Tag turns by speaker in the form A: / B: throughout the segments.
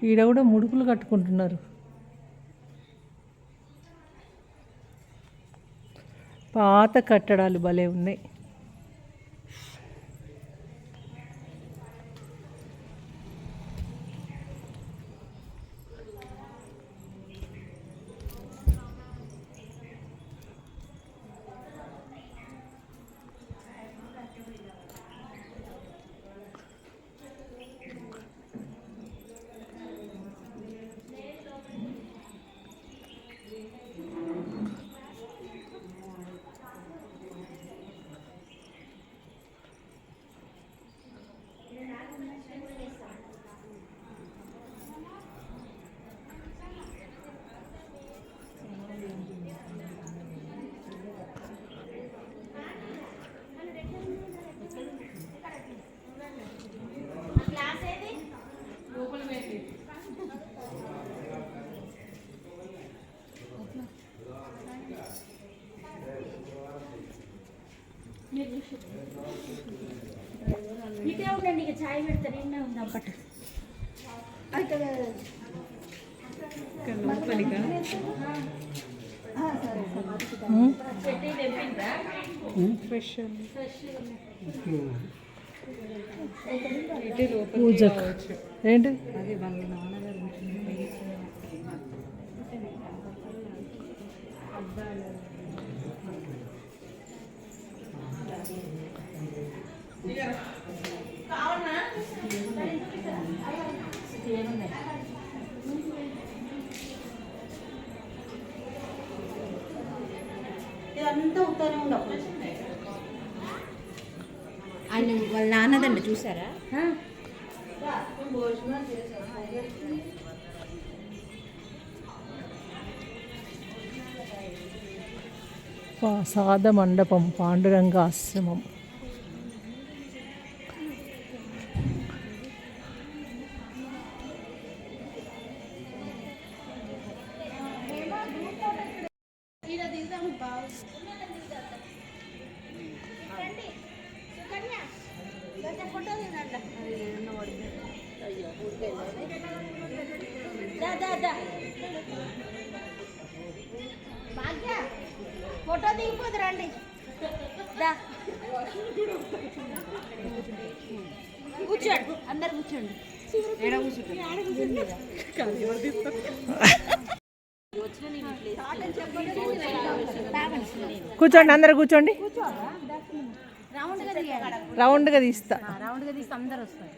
A: ఈడ కూడా ముడుపులు కట్టుకుంటున్నారు. పాత కట్టడాలు భలే ఉన్నాయి.
B: ఇటే ఉండండి, ఇక చాయ్ పెడతా. నిన్నే ఉందాం పట్టు.
A: పూజకు ఏంటి
B: ఇదంతా ఉత్తరం ఉండవు. ఆయన వాళ్ళ నాన్నదండి, చూసారా?
A: ప్రసాద మండపం, పాండురంగ ఆశ్రమం.
B: ఫోటో దిగిపోదు రండి. కూర్చోండి, అందరు కూర్చోండి.
A: కూర్చోండి, అందరు కూర్చోండి. రౌండ్గా తీస్తా.
B: అందరు వస్తారు.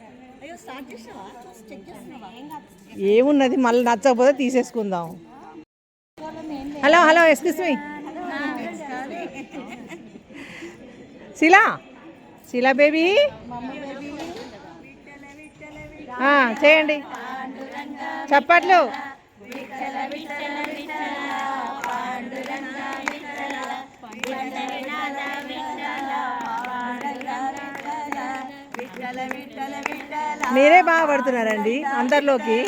A: ఏమున్నది, మళ్ళీ నచ్చకపోతే తీసేసుకుందాం. Hello hello, excuse me. Sheela baby చేయండి చప్పట్లు. మీరే బాగా పడుతున్నారండి అందరిలోకి.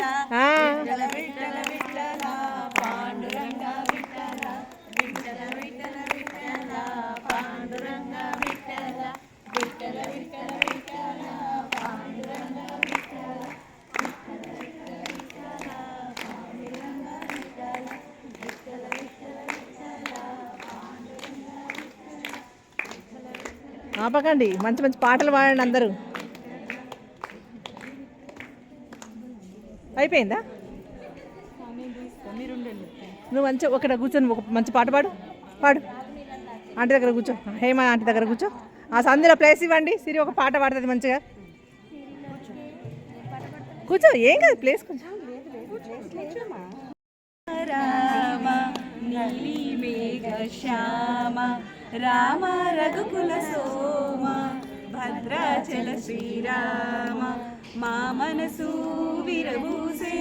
A: ఆపకండి, మంచి మంచి పాటలు పాడండి అందరూ. అయిపోయిందా? నువ్వు మంచి ఒకటి కూర్చొని ఒక మంచి పాట పాడు. ఆంటీ దగ్గర కూర్చో, హేమ ఆంటీ దగ్గర కూర్చో. ఆ సందులో ప్లేస్ ఇవ్వండి, సిరి ఒక పాట పాడుతుంది మంచిగా. కూర్చో, ఏం కాదు, ప్లేస్ కొంచెం.
C: రామ నీలి మేఘ శ్యామ రామ రఘుకుల సోమ భద్రాచల శ్రీరామ మా మనసు విరబూసే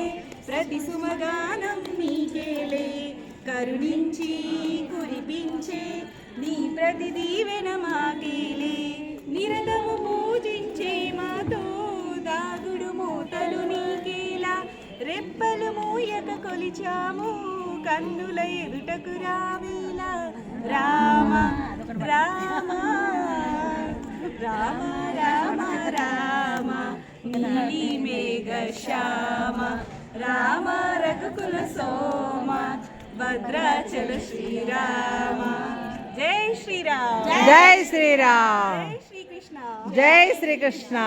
C: ప్రతి సుమగానం నీకేలే కరుణించి కురిపించే నీ ప్రతి దీవెన మాకేలే నిరతము పూజించే మాతో దాగుడు మూతలు నీకేలా రెప్పలు మూయక కొలిచాము కన్నుల ఎదుటకు రావేలా రామ రామ రామ రామ రామ నీలి మేఘ శ్యామ రామ రఘుకుల సోమ భద్రాచల శ్రీరామ జై శ్రీరామ్
A: జై శ్రీరామ్
C: జై శ్రీకృష్ణ
A: జై శ్రీకృష్ణ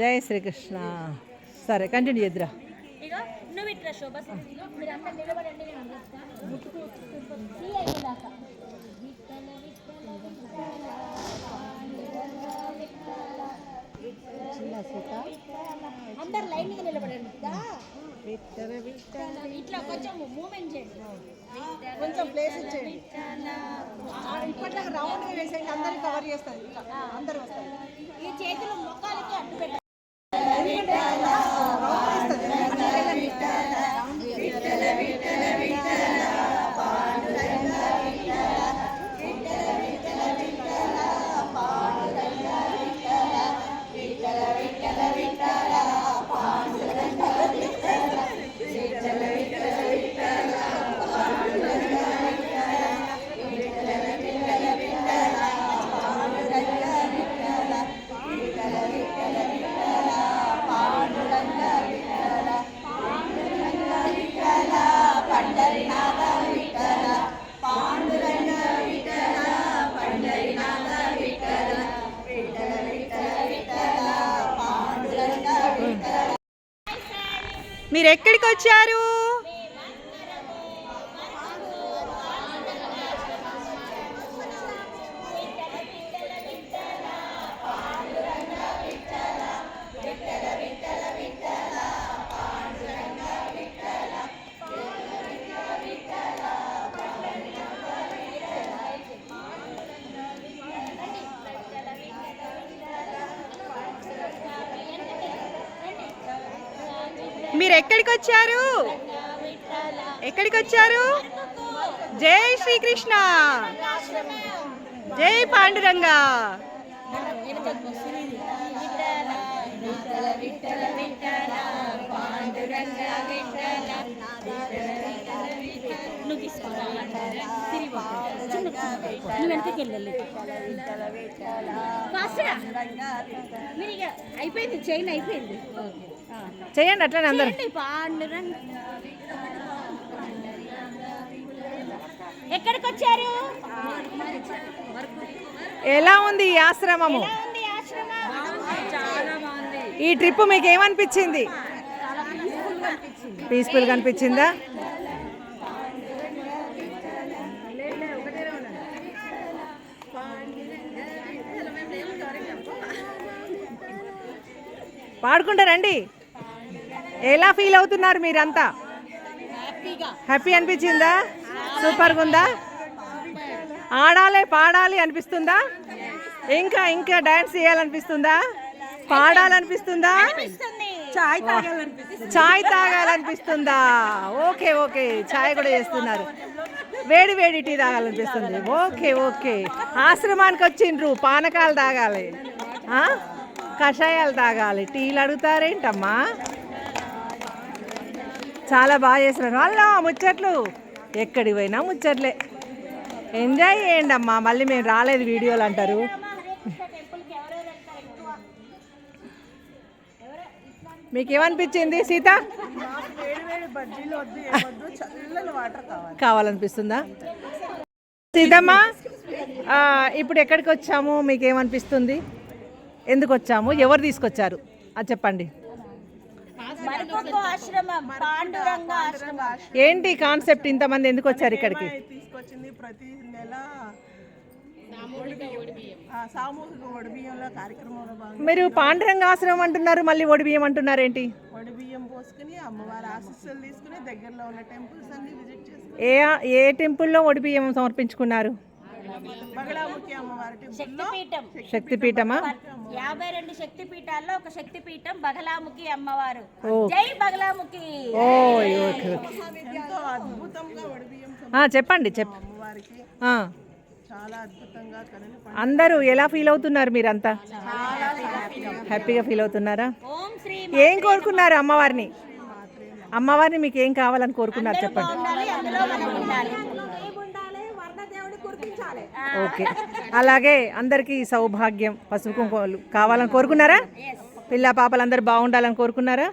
A: జై శ్రీకృష్ణ. సరే కంటిన్యూ చేద్దురా.
B: ఇగో నువ్వు ఇట్లా శోభ మీరు అందరు నిలబడండి, నేను అందిస్తా. ఈ అయిపోదాకా. అందరు లైన్ గా నిలబడండి. ఇట్లా కొంచెం మూమెంట్ చేయండి,
A: కొంచెం ప్లేస్ ఇచ్చేయండి. ఇప్పట్లో రౌండ్ వేసేయండి, అందరికి కవర్ చేస్తుంది. అందరు వస్తారు.
B: ఈ చేతులు మొక్కలకి అడ్డు పెట్టండి.
A: మీరు ఎక్కడికి వచ్చారు? మీరు ఎక్కడికి వచ్చారు? ఎక్కడికి వచ్చారు? జై శ్రీకృష్ణ జై పాండురంగా.
B: నువ్వు వెనకకి వెళ్ళాలి. మీరు ఇక అయిపోయింది, చైన్ అయిపోయింది.
A: చేయండి అట్లనే అందరు.
B: ఎక్కడికి వచ్చారు?
A: ఎలా ఉంది ఈ ఆశ్రమము? ఈ ట్రిప్ మీకు ఏమనిపించింది? పీస్ఫుల్గా అనిపించిందా? పాడుకుంటారండి. ఎలా ఫీల్ అవుతున్నారు మీరంతా? హ్యాపీ అనిపించిందా? సూపర్గా ఉందా? ఆడాలి పాడాలి అనిపిస్తుందా? ఇంకా ఇంకా డాన్స్ చేయాలనిపిస్తుందా? పాడాలనిపిస్తుందా? చాయ్ తాగాలనిపిస్తుందా? ఓకే ఓకే, చాయ్ కూడా చేస్తున్నారు. వేడి వేడి టీ తాగాలనిపిస్తుంది. ఓకే ఓకే, ఆశ్రమానికి వచ్చిండ్రు, పానకాలు తాగాలి, కషాయాలు తాగాలి, టీలు అడుగుతారేంటమ్మా? చాలా బాగా చేస్తున్నారు. అలా ముచ్చట్లు, ఎక్కడికి పోయినా ముచ్చట్లే. ఎంజాయ్ చేయండి అమ్మా. మళ్ళీ మేము రాలేదు వీడియోలు అంటారు. మీకేమనిపించింది సీత? కావాలనిపిస్తుందా? సీతమ్మ ఇప్పుడు ఎక్కడికి వచ్చాము? మీకేమనిపిస్తుంది? ఎందుకు వచ్చాము? ఎవరు తీసుకొచ్చారు అది చెప్పండి. ఏంటి కాన్సెప్ట్? ఇంతమంది ఎందుకు వచ్చారు ఇక్కడికి?
D: తీసుకొచ్చింది ప్రతి నెల సామూహిక ఒడిబియ్యంలో కార్యక్రమంలో భాగంగా
A: మీరు పాండురంగ ఆశ్రమం అంటున్నారు, మళ్ళీ ఒడిబియ్యం అంటున్నారు ఏంటి?
D: ఒడిబియ్యం పోసుకుని అమ్మవారి ఆశీస్సులు తీసుకుని దగ్గరలో ఉన్న టెంపుల్స్ అన్ని విజిట్ చేసుకుని
A: ఏ టెంపుల్లో ఒడిబియ్యం సమర్పించుకున్నారు?
D: బగళాముఖి అమ్మవారి
B: శక్తిపీఠం.
A: శక్తిపీఠమా?
B: 52 శక్తిపీఠాల్లో ఒక శక్తిపీఠం బగళాముఖి అమ్మవారు. జై బగళాముఖి.
D: ఎంతో అద్భుతంగా ఒడిబియ్యం
A: చెప్పండి
D: అమ్మవారికి చాలా అద్భుతంగా
A: అందరూ ఎలా ఫీల్ అవుతున్నారు? మీరంతా హ్యాపీగా ఫీల్ అవుతున్నారా? ఏం కోరుకున్నారు అమ్మవారిని? అమ్మవారిని మీకు ఏం కావాలని కోరుకున్నారు చెప్పండి. ఓకే, అలాగే అందరికీ సౌభాగ్యం, పసుపు కుంకుమలు కావాలని కోరుకున్నారా? పిల్ల పాపలు అందరు బాగుండాలని కోరుకున్నారా?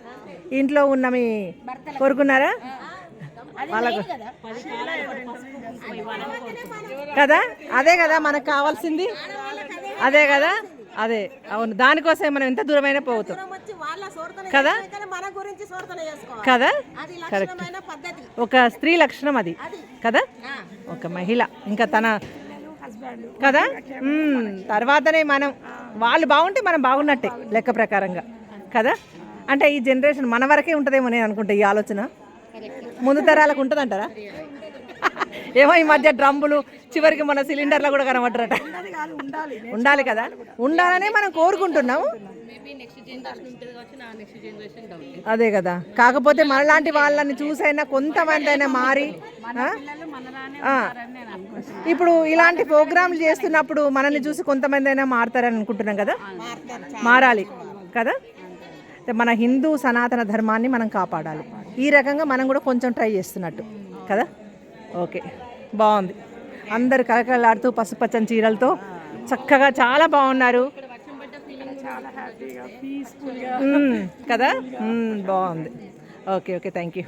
A: ఇంట్లో ఉన్న మీ కోరుకున్నారా వాళ్ళకు కదా? అదే కదా మనకు కావాల్సింది, అదే కదా, అదే అవును. దానికోసం మనం ఎంత దూరమైనా పోతాం కదా కదా, కరెక్ట్. ఒక స్త్రీ లక్షణం అది కదా, ఒక మహిళ ఇంకా తన కదా. తర్వాతనే మనం, వాళ్ళు బాగుంటే మనం బాగున్నట్టే లెక్క ప్రకారంగా కదా. అంటే ఈ జనరేషన్ మన వరకే ఉంటుందేమో నేను అనుకుంటా ఈ ఆలోచన, ముందు తరాలకు ఉంటుంది అంటారా? ఏమో ఈ మధ్య డ్రమ్ములు చివరికి మన సిలిండర్లో కూడా కనబడ్డరట. ఉండాలి కదా, ఉండాలనే మనం కోరుకుంటున్నాము. అదే కదా, కాకపోతే మనలాంటి వాళ్ళని చూసైనా కొంతమంది అయినా మారి, ఇప్పుడు ఇలాంటి ప్రోగ్రాంలు చేస్తున్నప్పుడు మనల్ని చూసి కొంతమంది అయినా మారుతారని అనుకుంటున్నాం కదా. మారాలి కదా, మన హిందూ సనాతన ధర్మాన్ని మనం కాపాడాలి. ఈ రకంగా మనం కూడా కొంచెం ట్రై చేస్తున్నట్టు కదా. ఓకే, బాగుంది. అందరు కలకలాడుతూ పసుపచ్చని చీరలతో చక్కగా చాలా బాగున్నారు కదా. బాగుంది. Okay okay, thank you.